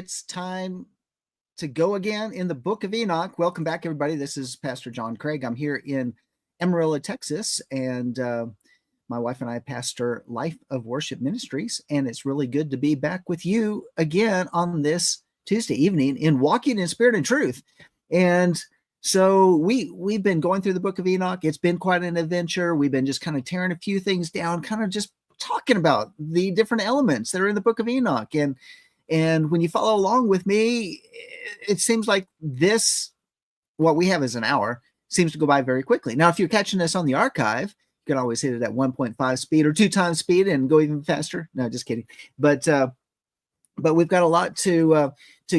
it's time to go again in the book of Enoch. Welcome back, everybody. This is Pastor John Craig. I'm here in Amarillo, Texas, and my wife and I pastor Life of Worship Ministries, and it's really good to be back with you again on this Tuesday evening in Walking in Spirit and Truth. And so we've been going through the book of Enoch. It's been quite an adventure. We've been just kind of tearing a few things down, kind of just talking about the different elements that are in the book of Enoch. And when you follow along with me, it seems like what we have is an hour, seems to go by very quickly. Now, if you're catching this on the archive, you can always hit it at 1.5 speed or 2 times speed and go even faster. No, just kidding. But we've got a lot to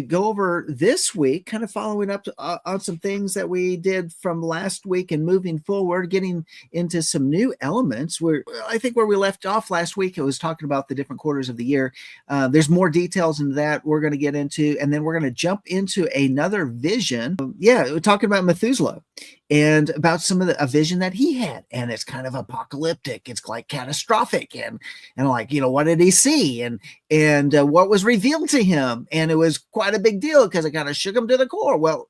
go over this week, kind of following up on some things that we did from last week and moving forward, getting into some new elements. I think where we left off last week, it was talking about the different quarters of the year. There's more details in that we're going to get into, and then we're going to jump into another vision. We're talking about Methuselah and about a vision that he had, and it's kind of apocalyptic. It's like catastrophic, and like, what did he see, and what was revealed to him, and it was quite a big deal because it kind of shook him to the core. Well,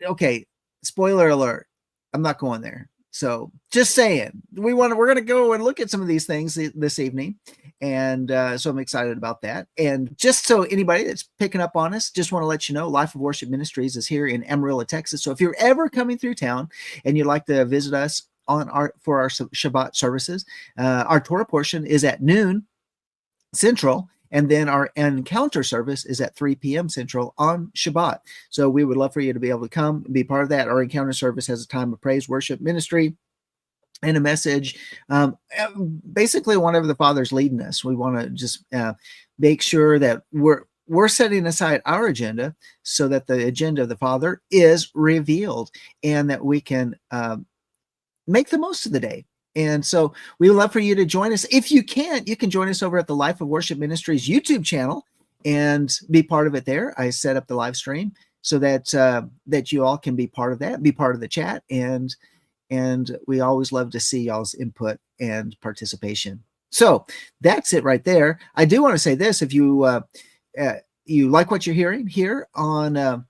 okay, spoiler alert, I'm not going there. So just saying, we're going to go and look at some of these things this evening. And so I'm excited about that. And just so anybody that's picking up on us, just want to let you know, Life of Worship Ministries is here in Amarillo, Texas. So if you're ever coming through town and you'd like to visit us for our Shabbat services, our Torah portion is at noon Central, and then our encounter service is at 3 p.m. Central on Shabbat. So we would love for you to be able to come and be part of that. Our encounter service has a time of praise, worship, ministry, and a message. Basically, whenever the Father's leading us, we want to just make sure that we're setting aside our agenda so that the agenda of the Father is revealed and that we can make the most of the day. And so we would love for you to join us. If you can join us over at the Life of Worship Ministries YouTube channel and be part of it there. I set up the live stream so that you all can be part of that, be part of the chat. And we always love to see y'all's input and participation. So that's it right there. I do want to say this: if you like what you're hearing here on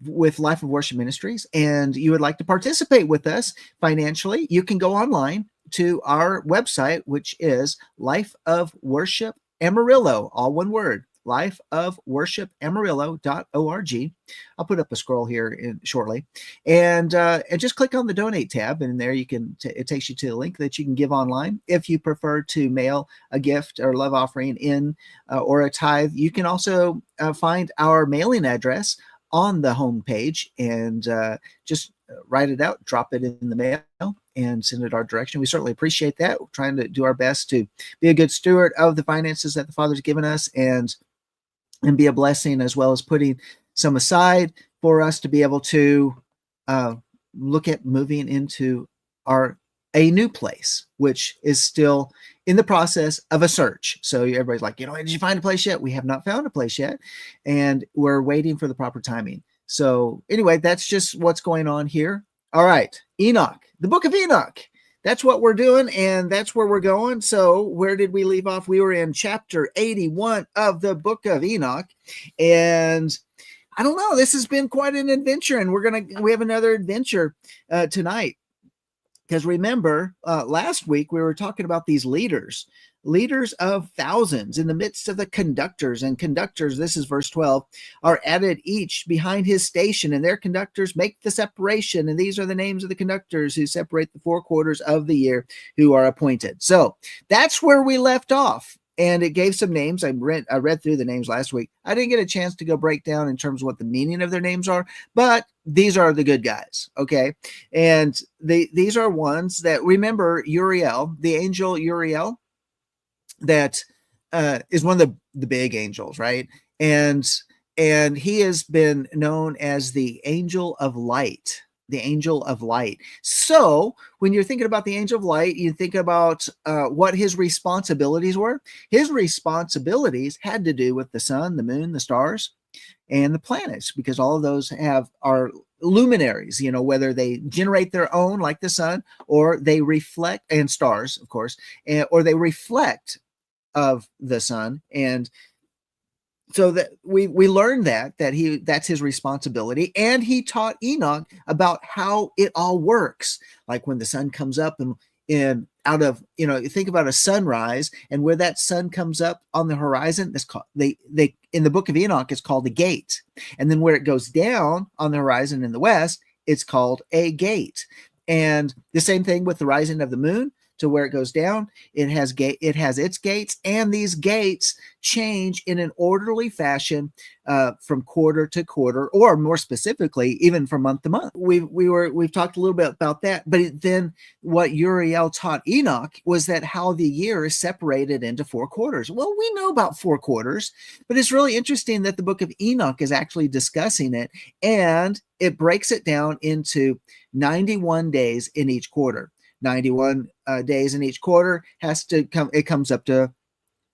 with Life of Worship Ministries, and you would like to participate with us financially, you can go online to our website, which is Life of Worship Amarillo, all one word, lifeofworshipamarillo.org. I'll put up a scroll here shortly, and just click on the donate tab, and there you can. It takes you to a link that you can give online. If you prefer to mail a gift or love offering in or a tithe, you can also find our mailing address on the home page, and just write it out, drop it in the mail, and send it our direction. We certainly appreciate that. We're trying to do our best to be a good steward of the finances that the Father's given us, and be a blessing, as well as putting some aside for us to be able to look at moving into a new place, which is still in the process of a search. So everybody's like, did you find a place yet? We have not found a place yet, and we're waiting for the proper timing. So anyway, that's just what's going on here. All right, Enoch, the book of Enoch. That's what we're doing, and that's where we're going. So where did we leave off? We were in chapter 81 of the book of Enoch, and I don't know, this has been quite an adventure, and we have another adventure tonight. Because remember, last week we were talking about these leaders of thousands in the midst of the conductors. And conductors, this is verse 12, are added each behind his station, and their conductors make the separation. And these are the names of the conductors who separate the 4 quarters of the year, who are appointed. So that's where we left off. And it gave some names. I read through the names last week. I didn't get a chance to go break down in terms of what the meaning of their names are, but these are the good guys, okay? And these are ones that, remember Uriel, the angel Uriel, that is one of the big angels, right? And he has been known as the angel of light. The angel of light. So when you're thinking about the angel of light, you think about what his responsibilities were. His responsibilities had to do with the sun, the moon, the stars, and the planets, because all of those are luminaries, whether they generate their own like the sun, or they reflect, and stars, of course, or they reflect of the sun. And so that we learned that's his responsibility, and he taught Enoch about how it all works. Like when the sun comes up and out of, you think about a sunrise, and where that sun comes up on the horizon, that's called, they in the book of Enoch, it's called a gate. And then where it goes down on the horizon in the west, it's called a gate. And the same thing with the rising of the moon. To where it goes down, it has its gates, and these gates change in an orderly fashion from quarter to quarter, or more specifically, even from month to month. We've talked a little bit about that, but then what Uriel taught Enoch was that how the year is separated into 4 quarters. Well, we know about 4 quarters, but it's really interesting that the book of Enoch is actually discussing it, and it breaks it down into 91 days in each quarter. 91 days in each quarter it comes up to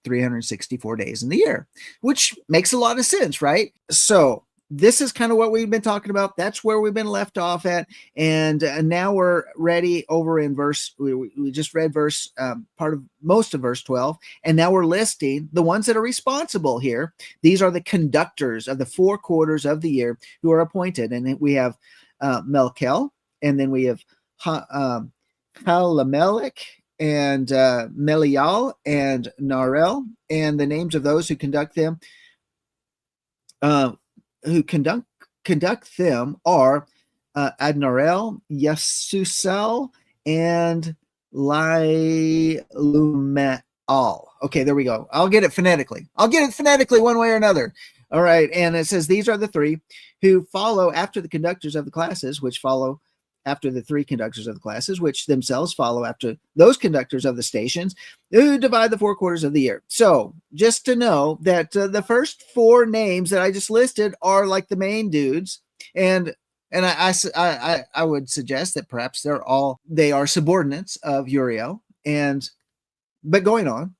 364 days in the year, which makes a lot of sense, right? So this is kind of what we've been talking about. That's where we've been left off at. And now we're ready over in we just read most of verse 12. And now we're listing the ones that are responsible here. These are the conductors of the 4 quarters of the year who are appointed. And we have Melkel, and then we have Halamelech, and Melial, and Narel, and the names of those who conduct them are Adnarel, Yesusel, and Lilumeal. Okay, there we go. I'll get it phonetically one way or another. All right, and it says these are the 3 who follow after the conductors of the classes, which follow after the 3 conductors of the classes, which themselves follow after those conductors of the stations, who divide the 4 quarters of the year. So just to know that the first 4 names that I just listed are like the main dudes, and I would suggest that perhaps they are subordinates of Uriel. But going on,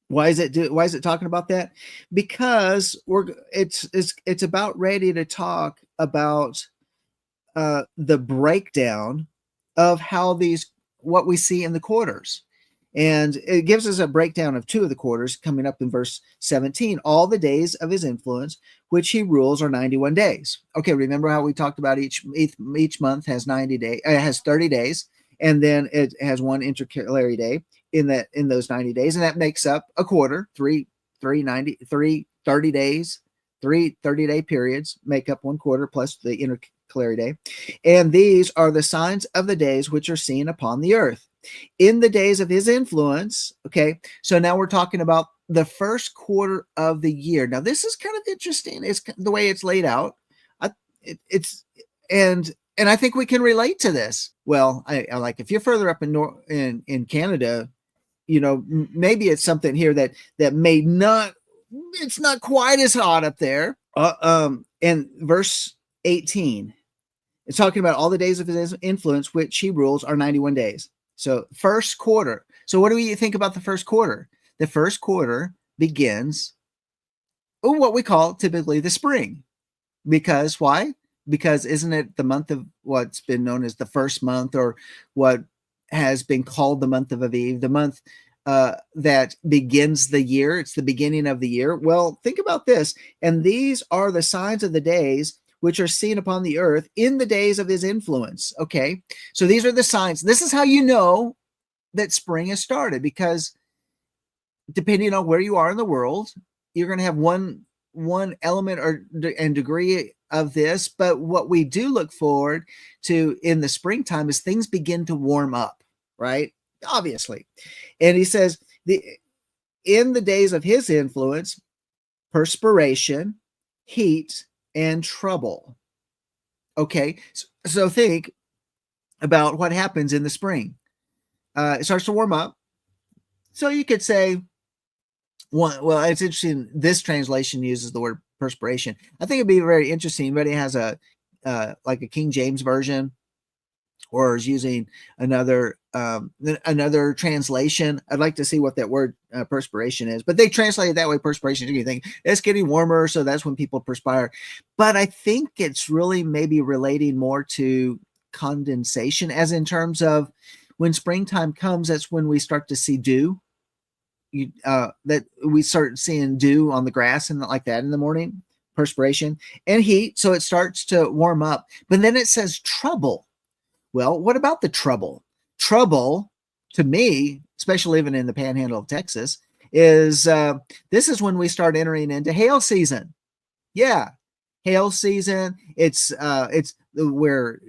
why is it talking about that? Because it's about ready to talk about the breakdown of how what we see in the quarters. And it gives us a breakdown of 2 of the quarters coming up in verse 17. All the days of his influence, which he rules, are 91 days. Okay, remember how we talked about each month has 90 days, has 30 days, and then it has 1 intercalary day in those 90 days, and that makes up a quarter. 30 days, 3 30-day periods make up 1 quarter plus the intercalary day. And these are the signs of the days which are seen upon the earth in the days of his influence. Okay, so now we're talking about the first quarter of the year. Now this is kind of interesting. It's the way it's laid out. And I think we can relate to this. Well, I like, if you're further up in Canada, maybe it's something here that may not, it's not quite as hot up there. And verse 18, it's talking about all the days of his influence, which he rules, are 91 days. So first quarter. So what do you think about the first quarter? The first quarter begins what we call typically the spring. Because why? Because isn't it the month of what's been known as the first month, or what has been called the month of Aviv, the month that begins the year? It's the beginning of the year. Well, think about this. And these are the signs of the days which are seen upon the earth in the days of his influence. Okay, so these are the signs. This is how you know that spring has started, because depending on where you are in the world, you're going to have one element and degree of this. But what we do look forward to in the springtime is things begin to warm up, right? Obviously. And he says, in the days of his influence, perspiration, heat, and trouble. Okay, so think about what happens in the spring. It starts to warm up. So you could say, well, it's interesting. This translation uses the word perspiration. I think it'd be very interesting. Anybody has like a King James version, or is using another translation? I'd like to see what that word perspiration is, but they translate it that way. Perspiration, you think it's getting warmer, so that's when people perspire. But I think it's really maybe relating more to condensation, as in terms of when springtime comes, that's when we start to see dew. that we start seeing dew on the grass and like that in the morning, perspiration and heat. So it starts to warm up. But then it says trouble. Well, what about the trouble? Trouble, to me, especially living in the panhandle of Texas, is this is when we start entering into hail season. Yeah, hail season. It's where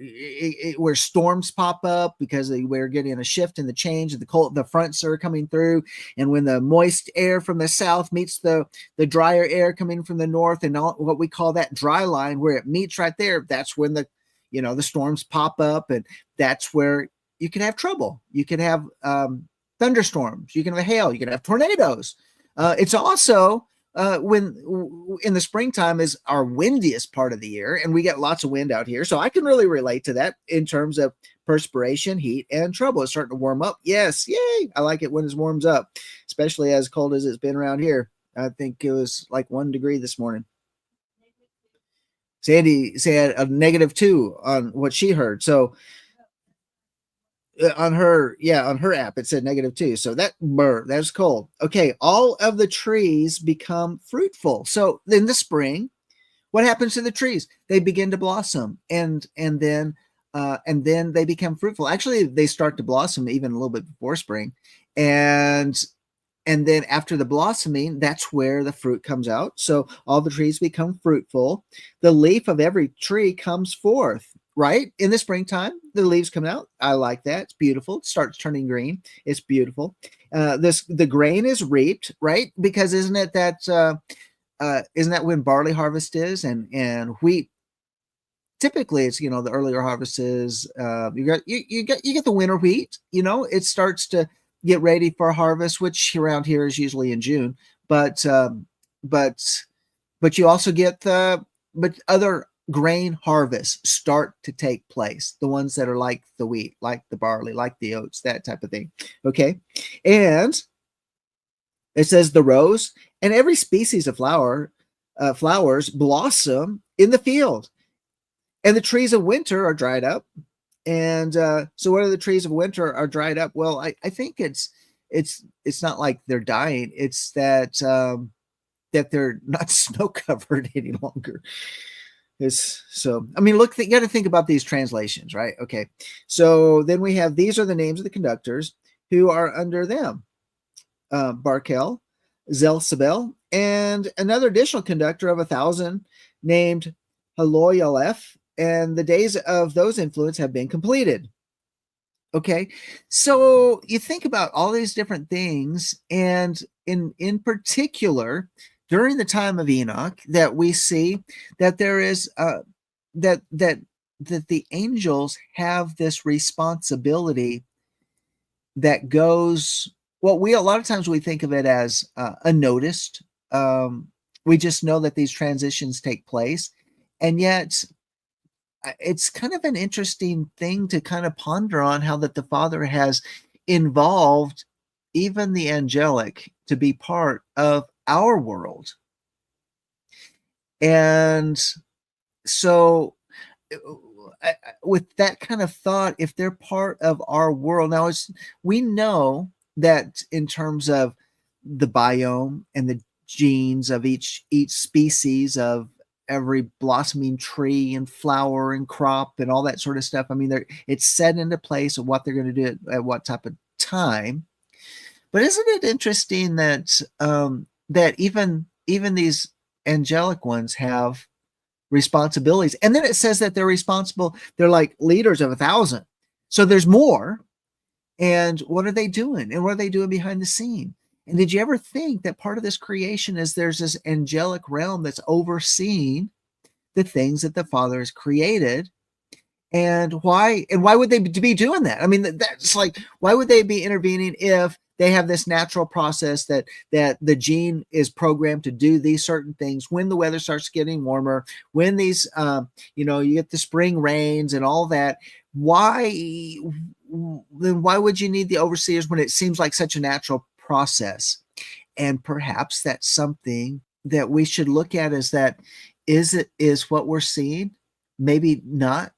storms pop up because we're getting a shift in the change of the fronts are coming through, and when the moist air from the south meets the drier air coming from the north, and all what we call that dry line where it meets right there, that's when the storms pop up, and that's where you can have trouble. You can have thunderstorms. You can have hail. You can have tornadoes. It's also when in the springtime is our windiest part of the year, and we get lots of wind out here. So I can really relate to that in terms of perspiration, heat, and trouble. It's starting to warm up. Yes, yay! I like it when it warms up, especially as cold as it's been around here. I think it was like 1 degree this morning. Sandy said a -2 on what she heard. So on her app it said -2. So that's cold. Okay, all of the trees become fruitful. So in the spring, what happens to the trees? They begin to blossom, and then they become fruitful. Actually, they start to blossom even a little bit before spring, and then after the blossoming, that's where the fruit comes out. So all the trees become fruitful. The leaf of every tree comes forth, right? In the springtime, the leaves come out. I like that. It's beautiful. It starts turning green. It's beautiful. The grain is reaped, right? Because isn't that when barley harvest is, and wheat? Typically, it's the earlier harvest is you get the winter wheat. It starts to get ready for harvest, which around here is usually in June. But you also get other grain harvests start to take place. The ones that are like the wheat, like the barley, like the oats, that type of thing. Okay, and it says the rose and every species of flowers blossom in the field, and the trees of winter are dried up. And so what are the trees of winter are dried up? Well, I think it's not like they're dying. It's that they're not snow covered any longer. Look, you got to think about these translations, right? Okay. So then we have, these are the names of the conductors who are under them. Barkel, Zelzabel, and another additional conductor of 1,000 named Haloyalef, and the days of those influence have been completed. Okay, so you think about all these different things, and in particular, during the time of Enoch, that we see that there is that the angels have this responsibility that goes, well, a lot of times we think of it as unnoticed. We just know that these transitions take place, and yet it's kind of an interesting thing to kind of ponder on, how that the Father has involved even the angelic to be part of our world. And so with that kind of thought, if they're part of our world, now we know that in terms of the biome and the genes of each species of every blossoming tree and flower and crop and all that sort of stuff, it's set into place of what they're going to do at what type of time. But isn't it interesting that that even these angelic ones have responsibilities? And then it says that they're responsible, they're like leaders of 1,000. So there's more. And what are they doing? And what are they doing behind the scene? And did you ever think that part of this creation is there's this angelic realm that's overseeing the things that the Father has created? And why would they be doing that? That's like, why would they be intervening if they have this natural process that the gene is programmed to do these certain things when the weather starts getting warmer, when these you get the spring rains and all that? Why would you need the overseers when it seems like such a natural process? And perhaps that's something that we should look at, is what we're seeing maybe not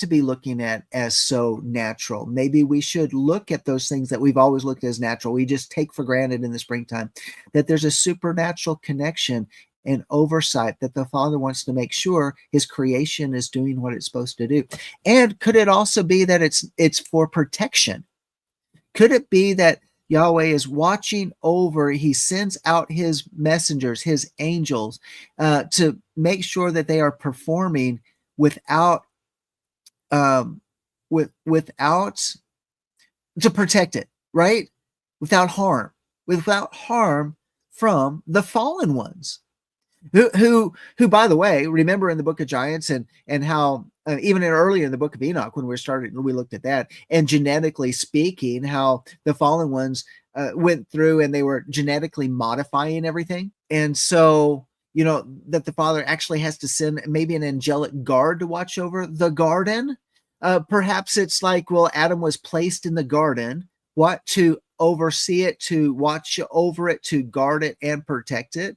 to be looking at as so natural. Maybe we should look at those things that we've always looked as natural. We just take for granted in the springtime, that there's a supernatural connection and oversight that the Father wants to make sure his creation is doing what it's supposed to do. And could it also be that it's for protection? Could it be that Yahweh is watching over, he sends out his messengers, his angels, to make sure that they are performing without without to protect it, right? Without harm from the fallen ones, who by the way, remember in the book of Giants and how even earlier in the book of Enoch, when we looked at that, and genetically speaking, how the fallen ones went through and they were genetically modifying everything. And so, that the Father actually has to send maybe an angelic guard to watch over the garden. Perhaps it's like, well, Adam was placed in the garden, to oversee it, to watch over it, to guard it and protect it.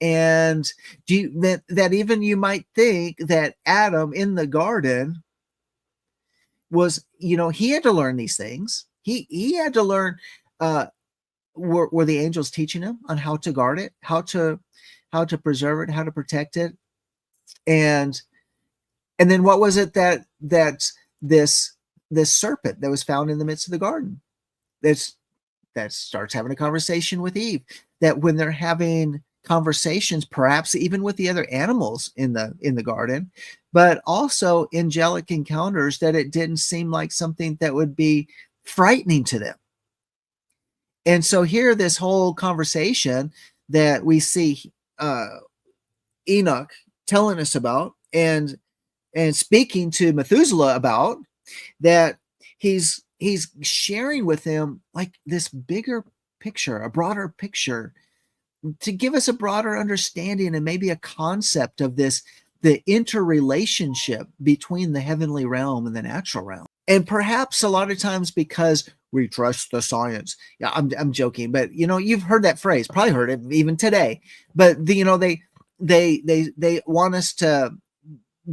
And that even you might think that Adam in the garden was, he had to learn these things. He had to learn, were the angels teaching him on how to guard it, how to preserve it, how to protect it. And then what was it that this serpent that was found in the midst of the garden that starts having a conversation with Eve, that when they're having conversations, perhaps even with the other animals in the garden, but also angelic encounters, that it didn't seem like something that would be frightening to them. And so here, this whole conversation that we see Enoch telling us about and speaking to Methuselah about, that he's sharing with him like this bigger picture, a broader picture, to give us a broader understanding and maybe a concept of the interrelationship between the heavenly realm and the natural realm. And perhaps a lot of times, because we trust the science. Yeah, I'm joking, but you've heard that phrase, probably heard it even today. But they want us to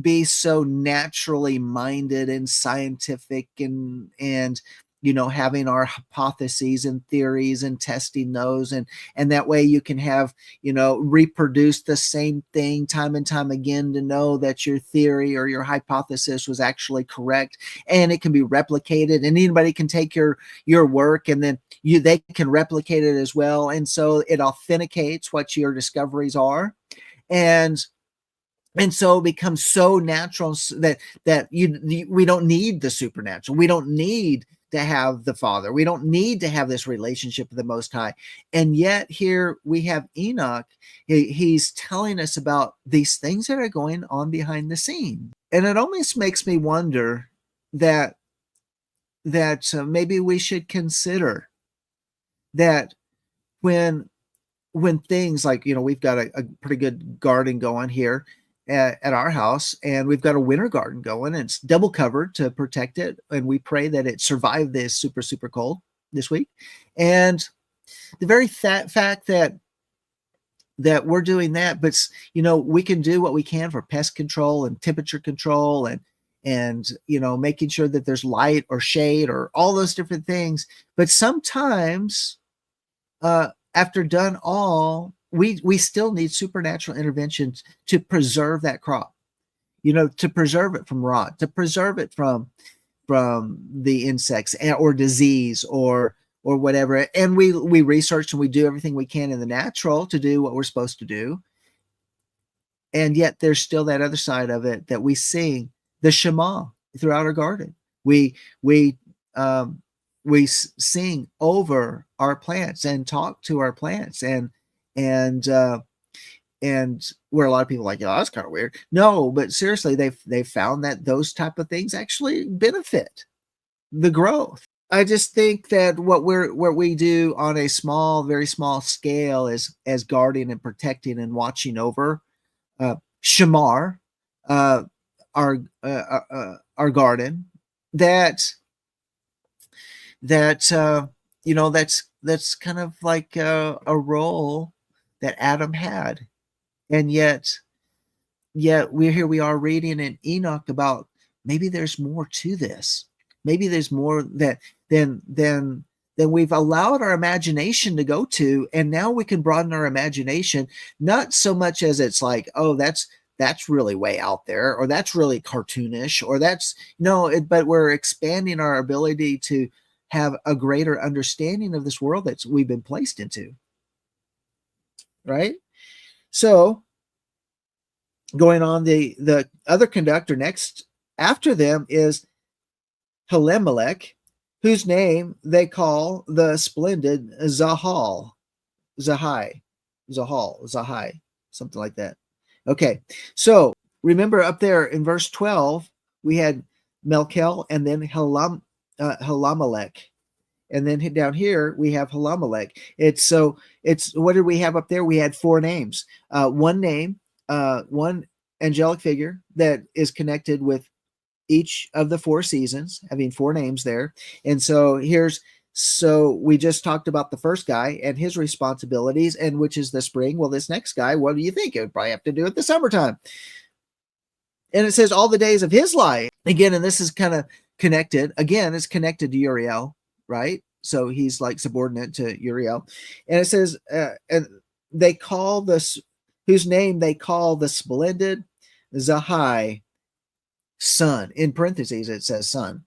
be so naturally minded and scientific and having our hypotheses and theories and testing those, and that way you can have reproduce the same thing time and time again to know that your theory or your hypothesis was actually correct, and it can be replicated, and anybody can take your work and then they can replicate it as well, and so it authenticates what your discoveries are, and so it becomes so natural that we don't need the supernatural. We don't need to have the Father. We don't need to have this relationship with the Most High. And yet here we have Enoch. He's telling us about these things that are going on behind the scene. And it almost makes me wonder that maybe we should consider that when things like, we've got a pretty good garden going here at our house, and we've got a winter garden going, and it's double covered to protect it, and we pray that it survived this super cold this week. And the very fact that we're doing that, but we can do what we can for pest control and temperature control and making sure that there's light or shade or all those different things. But sometimes after done all, we still need supernatural interventions to preserve that crop, to preserve it from rot, to preserve it from the insects or disease or whatever. And we research and we do everything we can in the natural to do what we're supposed to do. And yet there's still that other side of it, that we sing the Shema throughout our garden. We sing over our plants and talk to our plants, and where a lot of people are like, that's kind of weird. No, but seriously, they've found that those type of things actually benefit the growth. I just think that what we do on a very small scale as guarding and protecting and watching over Shamar, our garden, that's kind of like a role that Adam had. And yet we are reading in Enoch about maybe there's more to this. Maybe there's more that than we've allowed our imagination to go to, and now we can broaden our imagination, not so much as it's like, oh, that's really way out there, or that's really cartoonish, or that's no, but we're expanding our ability to have a greater understanding of this world that we've been placed into, right? So going on, the other conductor next after them is Helemelech, whose name they call the splendid Zahai, something like that. Okay, so remember up there in verse 12, we had Melkel and then Helamelech. And then down here, we have Helamelech. It's what did we have up there? We had 4 names. One name, one angelic figure that is connected with each of the 4 seasons, having 4 names there. And so we just talked about the first guy and his responsibilities, and which is the spring. Well, this next guy, what do you think? It would probably have to do with the summertime. And it says all the days of his life. Again, and this is kind of connected. Again, it's connected to Uriel, right? So he's like subordinate to Uriel. And it says, and they call this, whose name they call the splendid Zahai, sun. In parentheses, it says sun.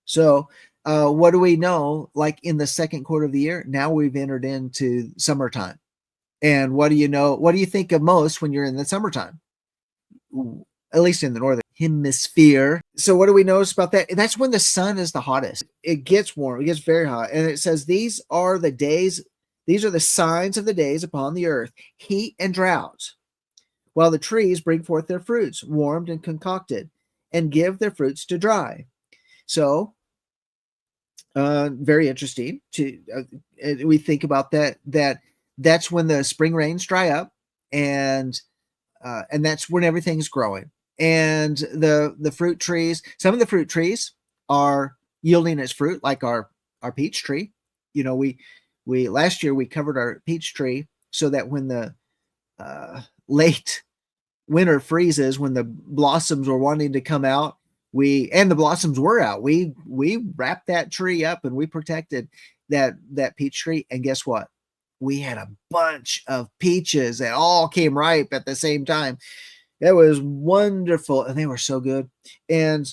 So what do we know? Like in the second quarter of the year, now we've entered into summertime. And what do you know? What do you think of most when you're in the summertime? At least in the northern hemisphere. So what do we notice about that? That's when the sun is the hottest. It gets warm. It gets very hot. And it says, these are the days, these are the signs of the days upon the earth, heat and drought, while the trees bring forth their fruits, warmed and concocted, and give their fruits to dry. So, very interesting. We think about that's when the spring rains dry up, and that's when everything's growing. And the fruit trees, some of the fruit trees are yielding its fruit, like our peach tree. You know, we last year we covered our peach tree so that when the late winter freezes, when the blossoms were wanting to come out, and the blossoms were out, we wrapped that tree up and we protected that peach tree. And guess what? We had a bunch of peaches that all came ripe at the same time. It was wonderful, and they were so good. And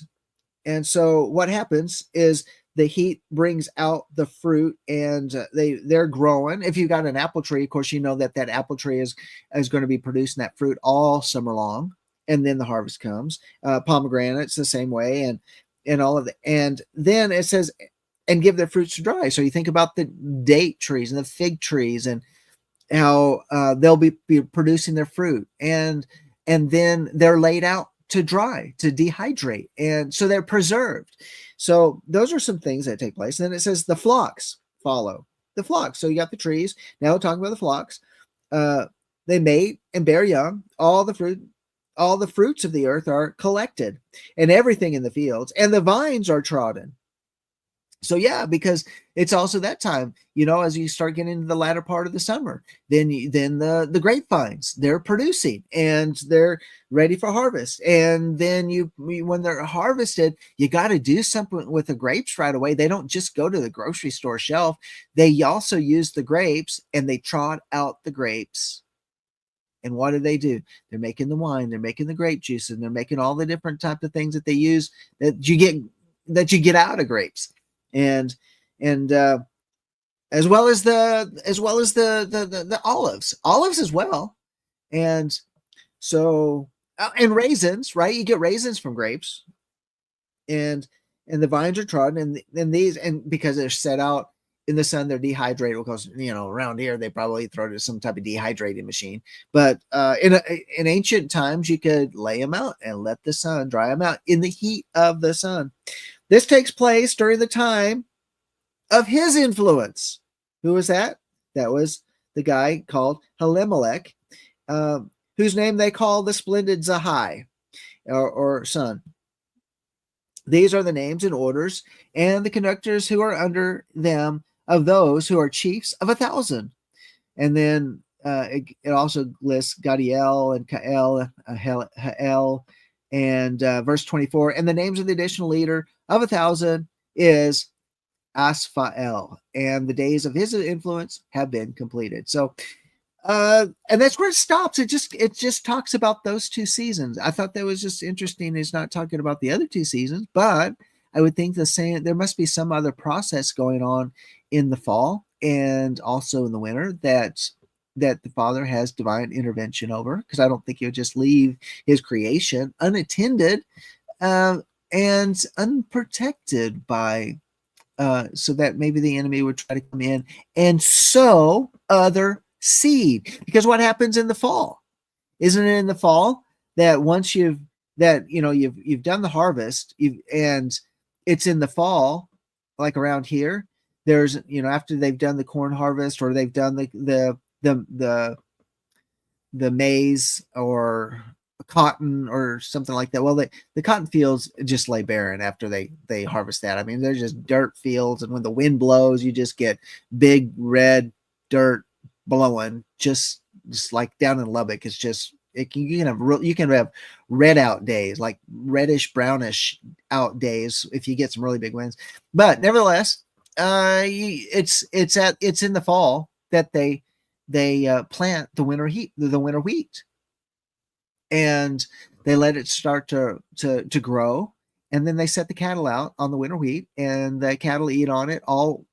so what happens is the heat brings out the fruit, and they're growing. If you got an apple tree, of course, you know that apple tree is going to be producing that fruit all summer long, and then the harvest comes. Pomegranates the same way, and all of that. And then it says, and give their fruits to dry. So you think about the date trees and the fig trees, and how they'll be producing their fruit, and then they're laid out to dry, to dehydrate, and so they're preserved. So those are some things that take place. And then it says the flocks follow. The flocks. So you got the trees. Now talking about the flocks. They mate and bear young. All the fruits of the earth are collected, and everything in the fields, and the vines are trodden. So yeah, because it's also that time, you know, as you start getting into the latter part of the summer, then the grapevines, they're producing and they're ready for harvest. And then when they're harvested, you got to do something with the grapes right away. They don't just go to the grocery store shelf. They also use the grapes, and they trot out the grapes. And what do? They're making the wine, they're making the grape juice, and they're making all the different types of things that they use that you get out of grapes. And as well as the olives as well. And so and raisins, right? You get raisins from grapes, and the vines are trodden, and because they're set out in the sun, they're dehydrated, because, you know, around here they probably throw it to some type of dehydrating machine. But in ancient times, you could lay them out and let the sun dry them out in the heat of the sun. This takes place during the time of his influence. Who was that? That was the guy called Helemelech, whose name they call the splendid Zahai, or son. These are the names and orders, and the conductors who are under them, of those who are chiefs of 1,000. And then it also lists Gadiel and Kael, Hael, And verse 24, and the names of the additional leader of 1,000 is Asphael, and the days of his influence have been completed. So, and that's where it stops. It just talks about those 2 seasons. I thought that was just interesting. It's not talking about the other 2 seasons, but I would think the same. There must be some other process going on in the fall and also in the winter that the Father has divine intervention over, because I don't think he would just leave his creation unattended and unprotected by so that maybe the enemy would try to come in and sow other seed. Because what happens in the fall? Isn't it in the fall that once you've done the harvest, and it's in the fall, like around here, there's after they've done the corn harvest, or they've done the maize or cotton or something like that. Well, the cotton fields just lay barren after they harvest that. I mean, they're just dirt fields, and when the wind blows, you just get big red dirt blowing, just like down in Lubbock. It's just you can have red out days, like reddish brownish out days if you get some really big winds. But nevertheless, it's in the fall that they plant the winter wheat, and they let it start to grow, and then they set the cattle out on the winter wheat, and the cattle eat on it all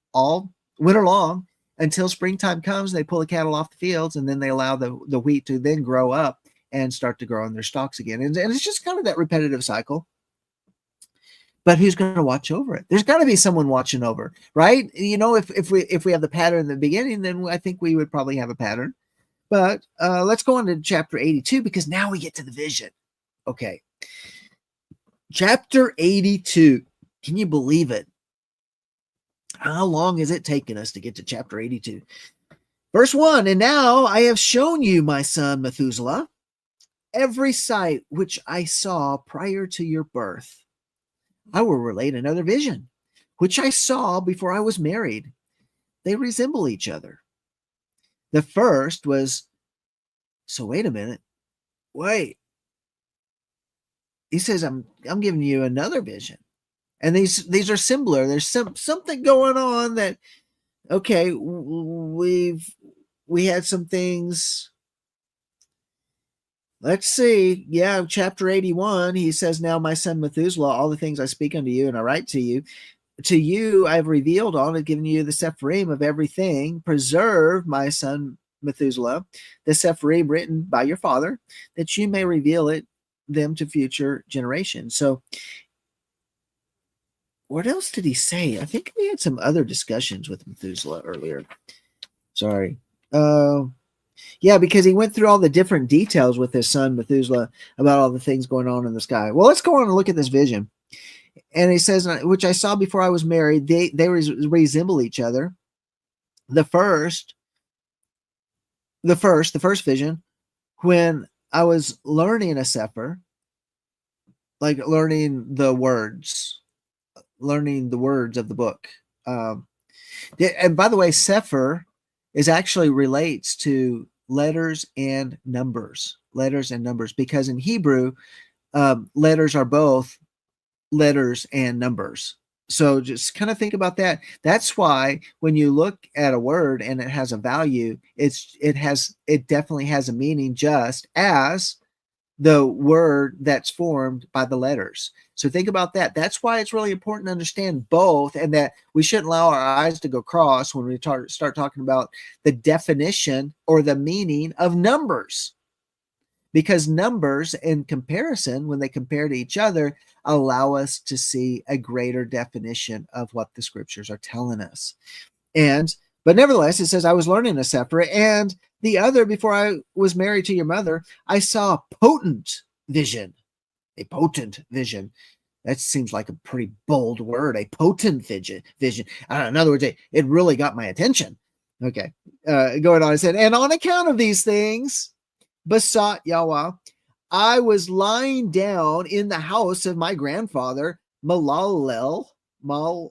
winter long until springtime comes. They pull the cattle off the fields, and then they allow the wheat to then grow up and start to grow on their stalks again. And it's just kind of that repetitive cycle. But who's going to watch over it? There's got to be someone watching over, right? If we have the pattern in the beginning, then I think we would probably have a pattern. But let's go on to chapter 82, because now we get to the vision. Okay. Chapter 82. Can you believe it? How long has it taken us to get to chapter 82? Verse 1, and now I have shown you, my son Methuselah, every sight which I saw prior to your birth. I will relate another vision, which I saw before I was married. They resemble each other. The first was, so wait a minute. Wait. He says, I'm giving you another vision. And these are similar. There's something going on that, okay, we had some things. Let's see. Yeah, chapter 81, he says, now my son Methuselah, all the things I speak unto you and I write to you. To you I have revealed all, and given you the Sepharim of everything. Preserve, my son Methuselah, the Sepharim written by your father, that you may reveal them to future generations. So what else did he say? I think we had some other discussions with Methuselah earlier. Sorry. Yeah, because he went through all the different details with his son Methuselah about all the things going on in the sky. Well, let's go on and look at this vision. And he says, which I saw before I was married. They resemble each other. The first vision, when I was learning a sefer, like learning the words of the book. And by the way, sefer is actually relates to letters and numbers, because in Hebrew, letters are both letters and numbers. So just kind of think about that. That's why when you look at a word and it has a value, it definitely has a meaning, just as the word that's formed by the letters. So think about that. That's why it's really important to understand both, and that we shouldn't allow our eyes to go cross when we start talking about the definition or the meaning of numbers. Because numbers, in comparison, when they compare to each other, allow us to see a greater definition of what the scriptures are telling us. But nevertheless, it says, I was learning a sefer, and the other, before I was married to your mother, I saw a potent vision. A potent vision. That seems like a pretty bold word, a potent vision. In other words, it really got my attention. Okay. Going on, I said, and on account of these things, besought Yahweh, I was lying down in the house of my grandfather, Malalel. I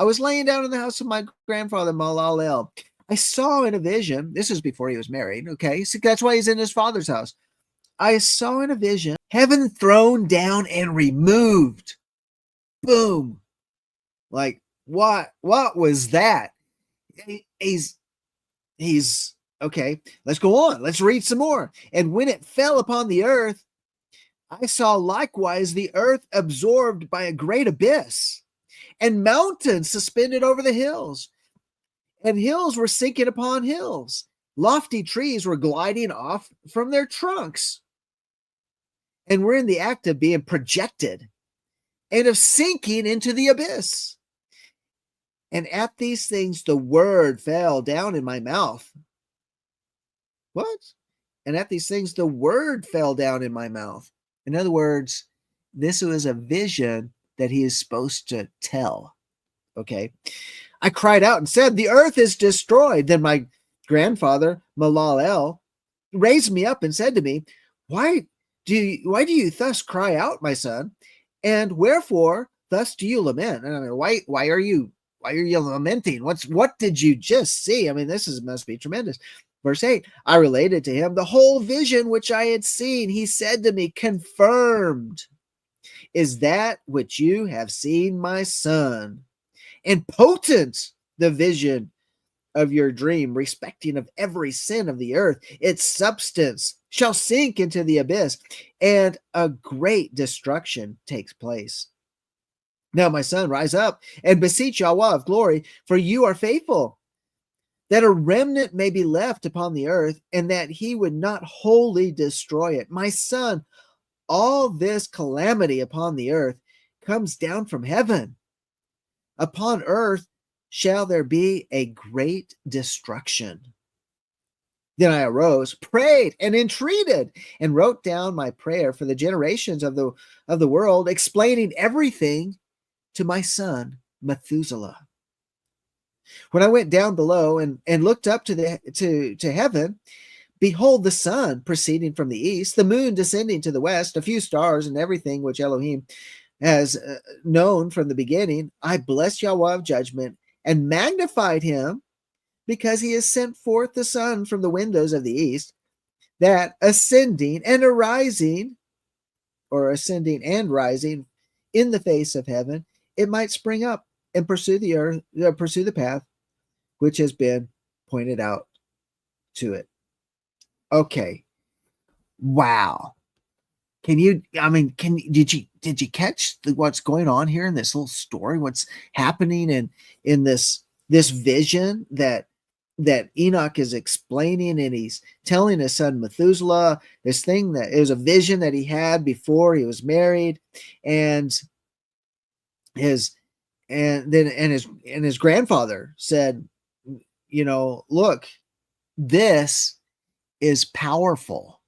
was laying down in the house of my grandfather, Malalel. I saw in a vision, this is before he was married, okay? So that's why he's in his father's house. I saw in a vision heaven thrown down and removed. Boom. Like, what was that? He's okay. Let's go on. Let's read some more. And when it fell upon the earth, I saw likewise the earth absorbed by a great abyss, and mountains suspended over the hills, and hills were sinking upon hills. Lofty trees were gliding off from their trunks, and were in the act of being projected and of sinking into the abyss. And at these things the word fell down in my mouth. What? And at these things the word fell down in my mouth. In other words, this was a vision that he is supposed to tell. Okay. I cried out and said, the earth is destroyed. Then my grandfather, Malalel, raised me up and said to me, why do you thus cry out, my son? And wherefore thus do you lament? And I mean, why are you lamenting? What did you just see? I mean, must be tremendous. Verse 8, I related to him the whole vision which I had seen. He said to me, confirmed is that which you have seen, my son, and potent the vision of your dream, respecting of every sin of the earth. Its substance shall sink into the abyss, and a great destruction takes place. Now, my son, rise up and beseech Yahweh of glory, for you are faithful, that a remnant may be left upon the earth, and that he would not wholly destroy it. My son, all this calamity upon the earth comes down from heaven. Upon earth shall there be a great destruction. Then I arose, prayed, and entreated, and wrote down my prayer for the generations of the world, explaining everything to my son Methuselah. When I went down below and looked up to heaven, behold, the sun proceeding from the east, the moon descending to the west, a few stars, and everything which Elohim has known from the beginning. I blessed Yahweh of judgment and magnified him, because he has sent forth the sun from the windows of the east, that ascending and rising in the face of heaven, it might spring up and pursue the earth, pursue the path which has been pointed out to it. Okay. Wow. Did you catch what's going on here in this little story? What's happening in this vision that Enoch is explaining, and he's telling his son Methuselah this thing that it was a vision that he had before he was married, and his grandfather said, look, this is powerful.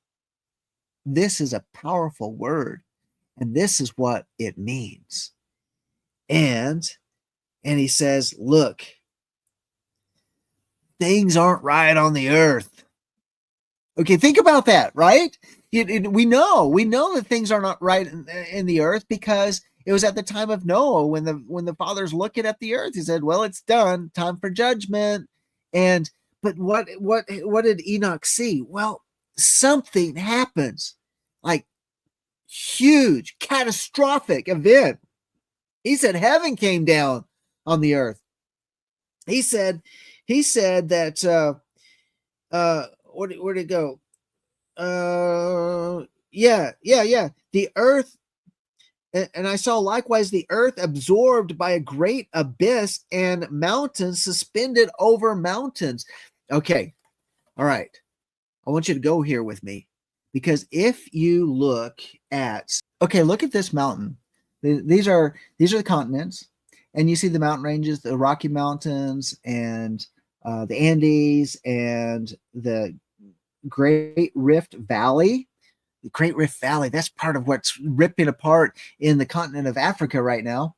This is a powerful word, and this is what it means. And he says, look, things aren't right on the earth. Okay, think about that, right? We know that things are not right in the earth, because it was at the time of Noah when the father's looking at the earth. He said, well, it's done, time for judgment. But what did Enoch see? Well, something happens, like huge, catastrophic event. He said heaven came down on the earth. He said that where'd it go? The earth, and I saw likewise the earth absorbed by a great abyss, and mountains suspended over mountains. Okay, all right. I want you to go here with me, because if you look at this mountain. These are the continents, and you see the mountain ranges, the Rocky Mountains, and the Andes, and the Great Rift Valley. The Great Rift Valley, that's part of what's ripping apart in the continent of Africa right now.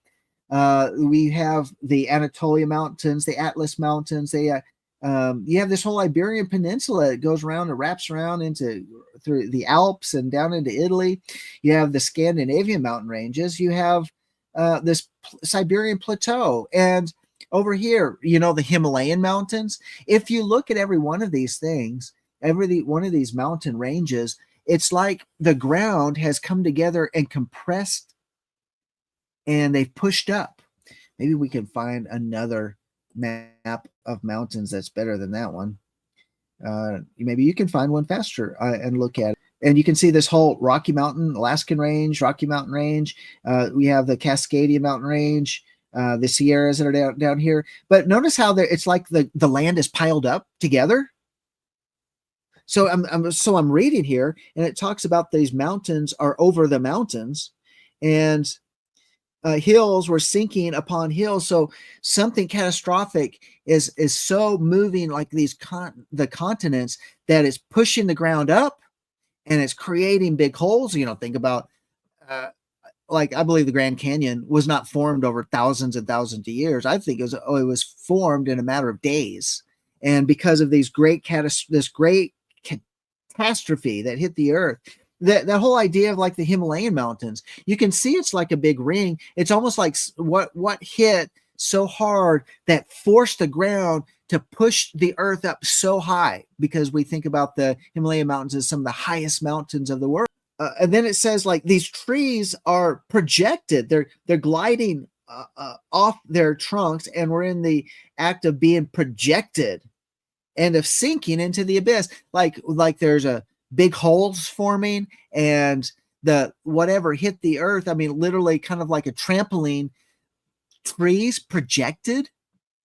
We have the Anatolia Mountains, the Atlas Mountains. You have this whole Iberian Peninsula that goes around and wraps around through the Alps and down into Italy. You have the Scandinavian mountain ranges. You have this Siberian Plateau. And over here, the Himalayan mountains. If you look at every one of these things, every one of these mountain ranges, it's like the ground has come together and compressed, and they've pushed up. Maybe we can find another map of mountains that's better than that one. Maybe you can find one faster and look at it. And you can see this whole Rocky Mountain, Alaskan Range, Rocky Mountain Range. We have the Cascadia Mountain Range, the Sierras that are down here. But notice how it's like the land is piled up together. So I'm reading here, and it talks about these mountains are over the mountains, and hills were sinking upon hills. So something catastrophic is so moving, like the continents, that is pushing the ground up, and it's creating big holes. Think about like, I believe the Grand Canyon was not formed over thousands and thousands of years. I think it was formed in a matter of days, and because of this great catastrophe that hit the earth. That whole idea of like the Himalayan mountains, you can see it's like a big ring. It's almost like what hit so hard that forced the ground to push the earth up so high, because we think about the Himalayan mountains as some of the highest mountains of the world. And then it says like these trees are projected. They're gliding off their trunks, and we're in the act of being projected and of sinking into the abyss. Like there's a big holes forming, and the whatever hit the earth, I mean, literally kind of like a trampoline, trees projected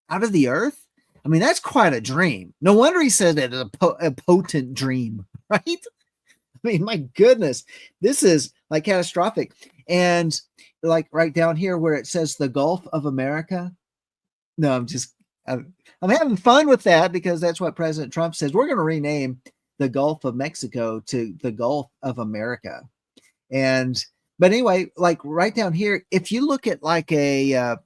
out of the earth. I mean, that's quite a dream. No wonder he said it is a potent dream, right? I mean, my goodness, this is like catastrophic. And like right down here where it says the Gulf of America. No, I'm having fun with that, because that's what President Trump says. We're going to rename the Gulf of Mexico to the Gulf of America. But anyway, like right down here, if you look at like the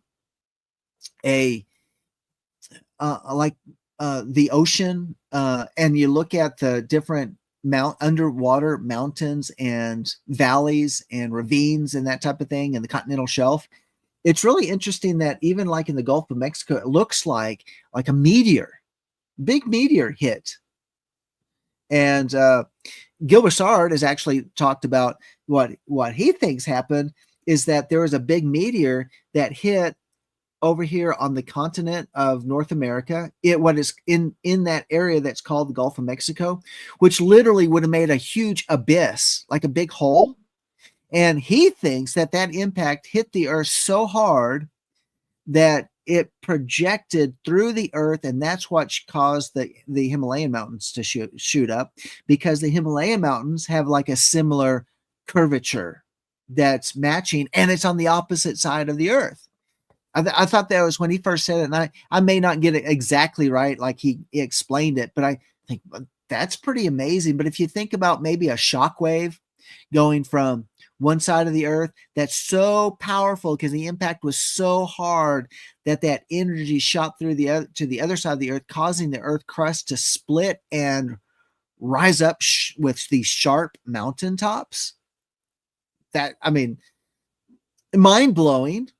ocean, and you look at the different underwater mountains and valleys and ravines and that type of thing, and the continental shelf, it's really interesting that even like in the Gulf of Mexico, it looks like a big meteor hit. And Gil Broussard has actually talked about what he thinks happened is that there was a big meteor that hit over here on the continent of North America, what is in that area that's called the Gulf of Mexico, which literally would have made a huge abyss, like a big hole. And he thinks that impact hit the earth so hard that it projected through the earth, and that's what caused the Himalayan mountains to shoot up, because the Himalayan mountains have like a similar curvature that's matching, and it's on the opposite side of the earth. I thought that was when he first said it, and I may not get it exactly right like he explained it, but I think that's pretty amazing. But if you think about maybe a shock wave going from one side of the earth, that's so powerful because the impact was so hard that energy shot through to the other side of the earth, causing the earth crust to split and rise up with these sharp mountaintops. That, I mean, mind-blowing.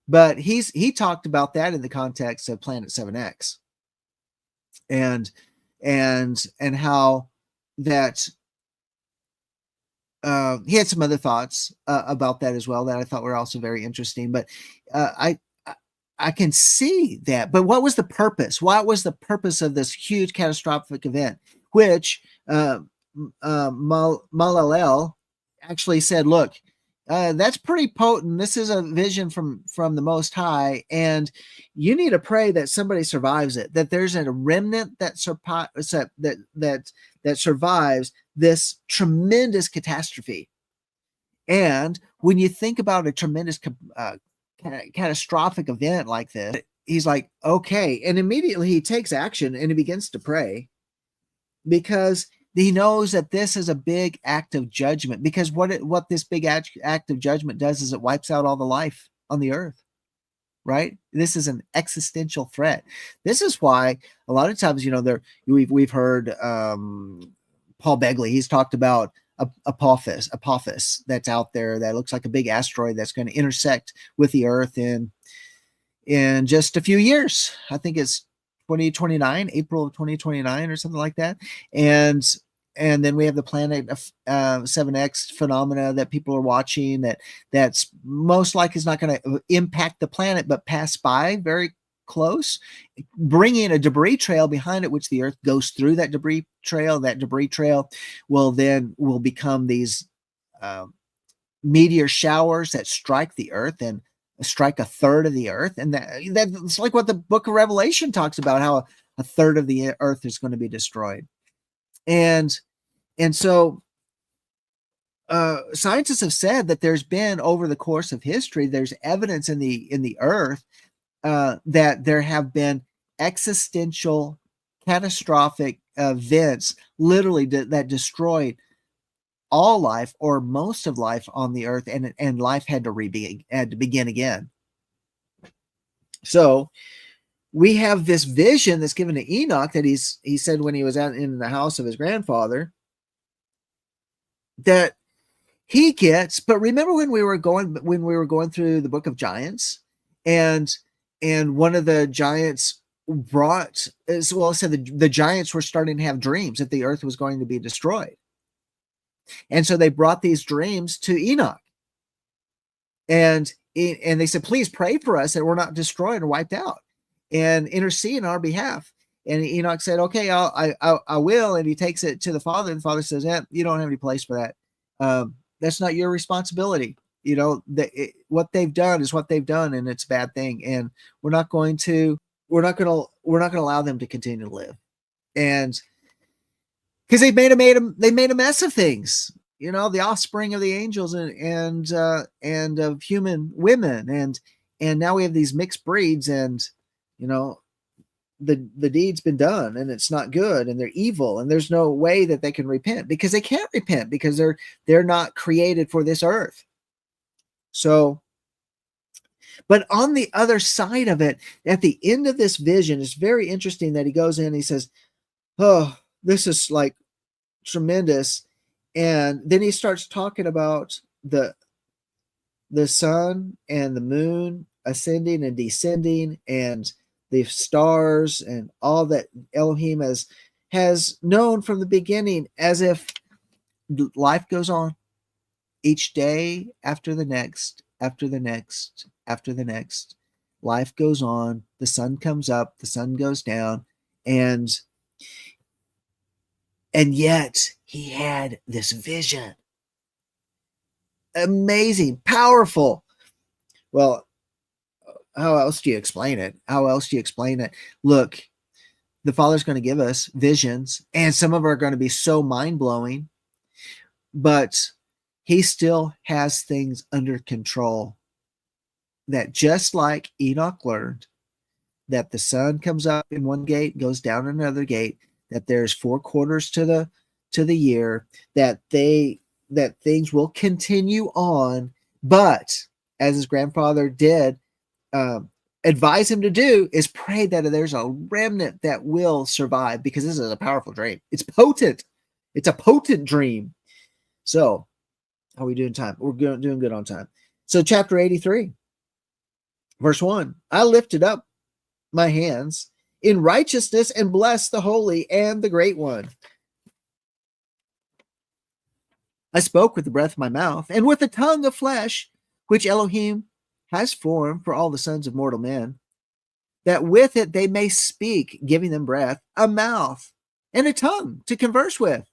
But he talked about that in the context of Planet 7X, and how that he had some other thoughts about that as well that I thought were also very interesting. But I can see that. But what was the purpose? What was the purpose of this huge catastrophic event? Which Malalel actually said, look, that's pretty potent. This is a vision from the Most High, and you need to pray that somebody survives it. That there's a remnant that survives this tremendous catastrophe. And when you think about a tremendous catastrophic event like this, he's like, okay, and immediately he takes action and he begins to pray, because he knows that this is a big act of judgment, because what this big act of judgment does is it wipes out all the life on the earth, right? This is an existential threat. This is why a lot of times, we've heard Paul Begley, he's talked about Apophis that's out there that looks like a big asteroid that's going to intersect with the earth in just a few years. I think it's 2029, April of 2029 or something like that. And and then we have the planet 7X phenomena that people are watching that's most likely is not going to impact the planet, but pass by very close, bringing a debris trail behind it, which the Earth goes through that debris trail. That debris trail will become these meteor showers that strike the Earth and strike a third of the Earth. And that's like what the book of Revelation talks about, how a third of the Earth is going to be destroyed. And so scientists have said that there's been, over the course of history, there's evidence in the Earth that there have been existential, catastrophic events, literally that destroyed all life or most of life on the Earth, and life had to begin again. So we have this vision that's given to Enoch that he said when he was out in the house of his grandfather that he gets. But remember when we were going through the book of Giants, and one of the giants brought, as well, said the giants were starting to have dreams that the Earth was going to be destroyed. And so they brought these dreams to Enoch. And they said, please pray for us that we're not destroyed or wiped out, and intercede on our behalf. And Enoch said, okay, I will. And he takes it to the father. And the father says, you don't have any place for that. That's not your responsibility. What they've done is what they've done, and it's a bad thing. And we're not going to allow them to continue to live. And because they made a mess of things, the offspring of the angels and of human women, and now we have these mixed breeds, and the deed's been done, and it's not good, and they're evil, and there's no way that they can repent, because they can't repent, because they're not created for this earth. So, but on the other side of it, at the end of this vision, it's very interesting that he goes in and he says, oh, this is like tremendous. And then he starts talking about the sun and the moon ascending and descending, and the stars, and all that Elohim has known from the beginning, as if life goes on each day after the next, after the next, after the next. Life goes on. The sun comes up, the sun goes down, and yet he had this vision. Amazing, powerful. Well, how else do you explain it? Look, the Father's going to give us visions, and some of them are going to be so mind-blowing, but he still has things under control. That just like Enoch learned, that the sun comes up in one gate, goes down another gate, that there's 4 quarters to the year, that things will continue on, but as his grandfather did advise him to do, is pray that there's a remnant that will survive, because this is a powerful dream. It's potent. It's a potent dream. So, how are we doing time? We're doing good on time. So, chapter 83, verse 1, I lifted up my hands in righteousness and blessed the Holy and the Great One. I spoke with the breath of my mouth, and with the tongue of flesh, which Elohim has formed for all the sons of mortal men, that with it they may speak, giving them breath, a mouth, and a tongue to converse with.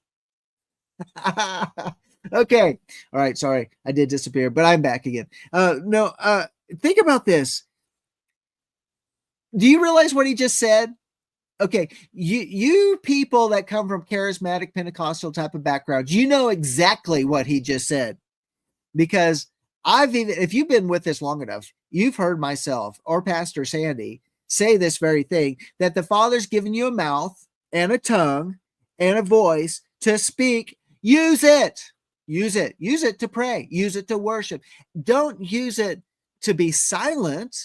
Okay. All right. Sorry, I did disappear, but I'm back again. Think about this. Do you realize what he just said? Okay, you people that come from charismatic Pentecostal type of backgrounds, you know exactly what he just said, because if you've been with us long enough, you've heard myself or Pastor Sandy say this very thing, that the Father's given you a mouth and a tongue and a voice to speak. Use it to pray, use it to worship. Don't use it to be silent.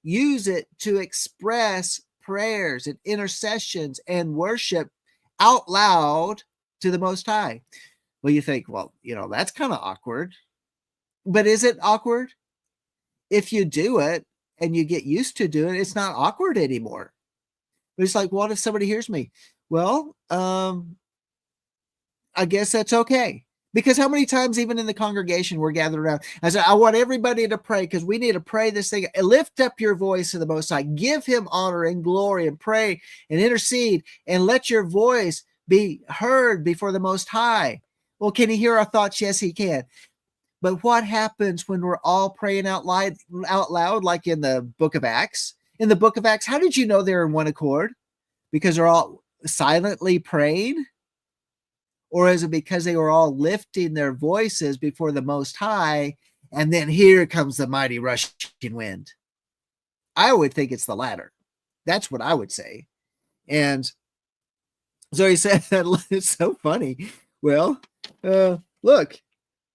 Use it to express prayers and intercessions and worship out loud to the Most High. Well, you think, that's kind of awkward. But is it awkward? If you do it and you get used to doing it, it's not awkward anymore. But it's like, what if somebody hears me? Well, I guess that's okay. Because how many times, even in the congregation, we're gathered around? I said, I want everybody to pray because we need to pray this thing. Lift up your voice to the Most High. Give him honor and glory and pray and intercede and let your voice be heard before the Most High. Well, can he hear our thoughts? Yes, he can. But what happens when we're all praying out loud, like in the book of Acts? In the book of Acts, how did you know they're in one accord? Because they're all silently praying? Or is it because they were all lifting their voices before the Most High, and then here comes the mighty rushing wind? I would think it's the latter. That's what I would say. And so he said, it's so funny. Well, look,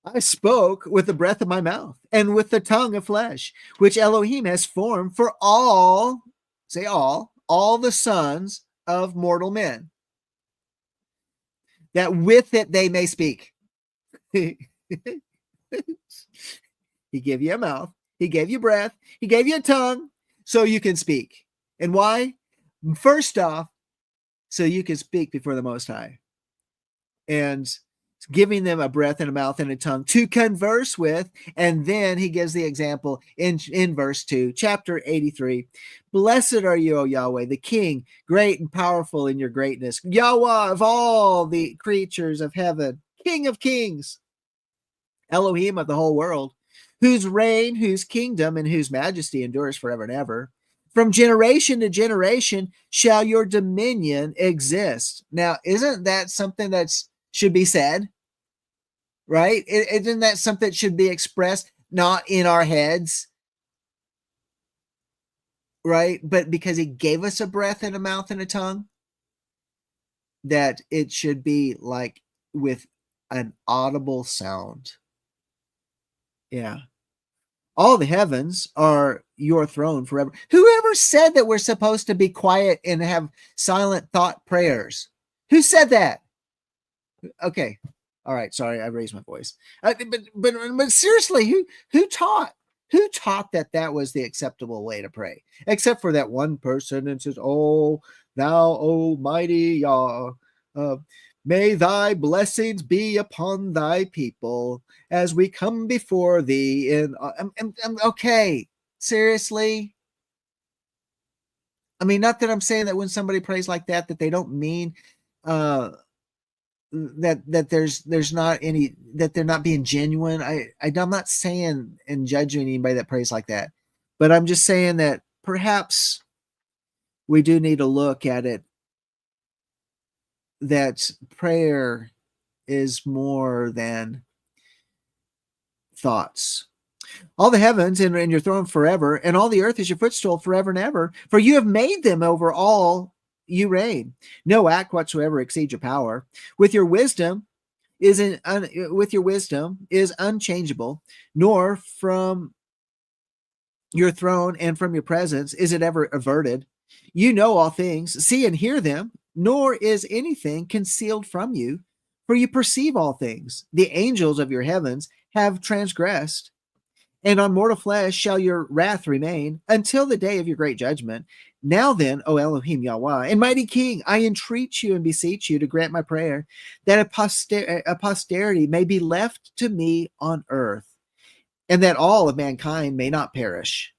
I spoke with the breath of my mouth and with the tongue of flesh, which Elohim has formed for all, say all the sons of mortal men, that with it they may speak. He gave you a mouth, he gave you breath, he gave you a tongue so you can speak. And why? First off, so you can speak before the Most High. And giving them a breath and a mouth and a tongue to converse with. And then he gives the example in verse 2, chapter 83. Blessed are you, O Yahweh, the King, great and powerful in your greatness. Yahweh of all the creatures of heaven, King of kings, Elohim of the whole world, whose reign, whose kingdom, and whose majesty endures forever and ever. From generation to generation shall your dominion exist. Now, isn't that something that should be said? Right? Isn't that something that should be expressed, not in our heads, right? But because he gave us a breath and a mouth and a tongue, that it should be like with an audible sound. Yeah. All the heavens are your throne forever. Whoever said that we're supposed to be quiet and have silent thought prayers? Who said that? Okay. All right, sorry, I raised my voice. But seriously, who taught that was the acceptable way to pray? Except for that one person, and says, "Oh, thou Almighty Yah, may thy blessings be upon thy people as we come before thee." And okay, seriously. I mean, not that I'm saying that when somebody prays like that they don't mean that there's not any, that they're not being genuine. I'm not saying and judging anybody that prays like that, but I'm just saying that perhaps we do need to look at it, that prayer is more than thoughts. All the heavens and your throne forever, and all the earth is your footstool forever and ever, for you have made them over all. You reign. No act whatsoever exceeds your power. With your wisdom is unchangeable, nor from your throne and from your presence is it ever averted. You know all things, see and hear them, nor is anything concealed from you, for you perceive all things. The angels of your heavens have transgressed, and on mortal flesh shall your wrath remain until the day of your great judgment. Now then, O Elohim Yahweh, and mighty King, I entreat you and beseech you to grant my prayer, that a posterity may be left to me on earth, and that all of mankind may not perish,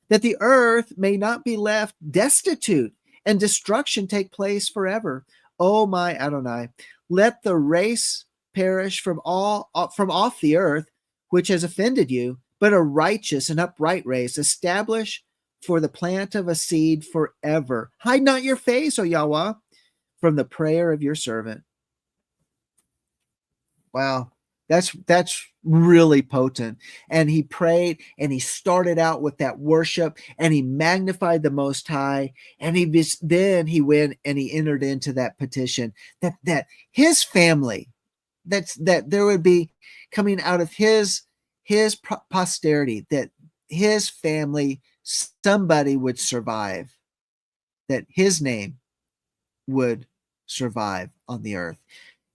that the earth may not be left destitute, and destruction take place forever. O my Adonai, let the race perish from off the earth, which has offended you, but a righteous and upright race establish for the plant of a seed forever. Hide not your face, O Yahweh, from the prayer of your servant. Wow, that's really potent. And he prayed, and he started out with that worship, and he magnified the Most High, and then he went and he entered into that petition that his family, that there would be coming out of his posterity, that his family, somebody would survive, that his name would survive on the earth.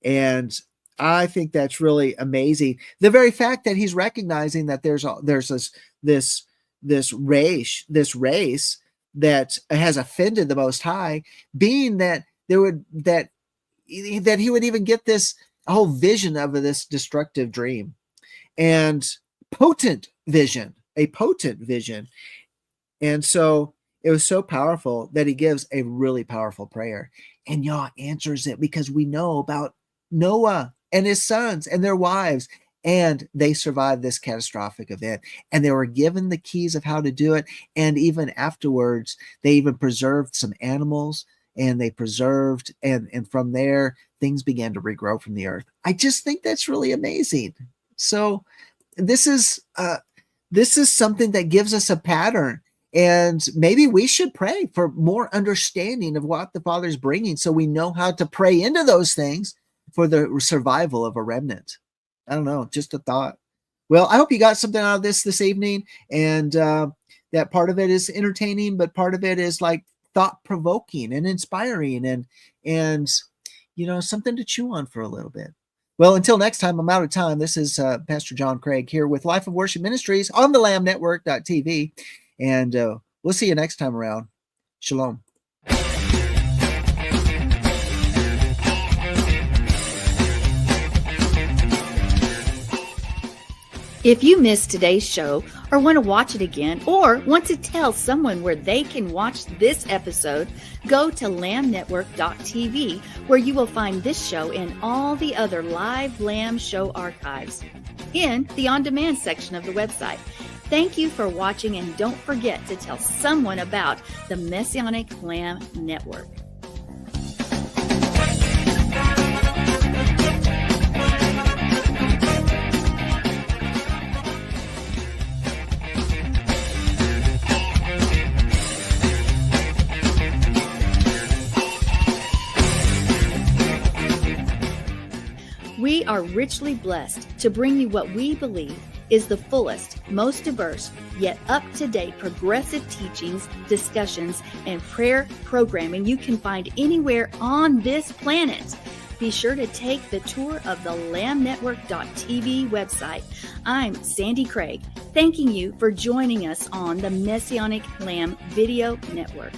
And I think that's really amazing. The very fact that he's recognizing that there's this race that has offended the Most High, being that he would even get this a whole vision of this destructive dream, and potent vision, a potent vision. And so it was so powerful that he gives a really powerful prayer. And Yah answers it because we know about Noah and his sons and their wives, and they survived this catastrophic event. And they were given the keys of how to do it. And even afterwards, they even preserved some animals, and they preserved, and from there, things began to regrow from the earth. I just think that's really amazing. So this is something that gives us a pattern. And maybe we should pray for more understanding of what the Father's bringing, so we know how to pray into those things for the survival of a remnant. I don't know, just a thought. Well, I hope you got something out of this evening, and that part of it is entertaining, but part of it is like thought-provoking and inspiring, and something to chew on for a little bit. Well, until next time, I'm out of time. This is Pastor John Craig here with Life of Worship Ministries on the LambNetwork.tv. And we'll see you next time around. Shalom. If you missed today's show or want to watch it again, or want to tell someone where they can watch this episode, go to LambNetwork.tv, where you will find this show and all the other live Lamb show archives in the on-demand section of the website. Thank you for watching, and don't forget to tell someone about the Messianic Lamb Network. We are richly blessed to bring you what we believe is the fullest, most diverse, yet up-to-date progressive teachings, discussions, and prayer programming you can find anywhere on this planet. Be sure to take the tour of the LambNetwork.tv website. I'm Sandi Craig, thanking you for joining us on the Messianic Lamb Video Network.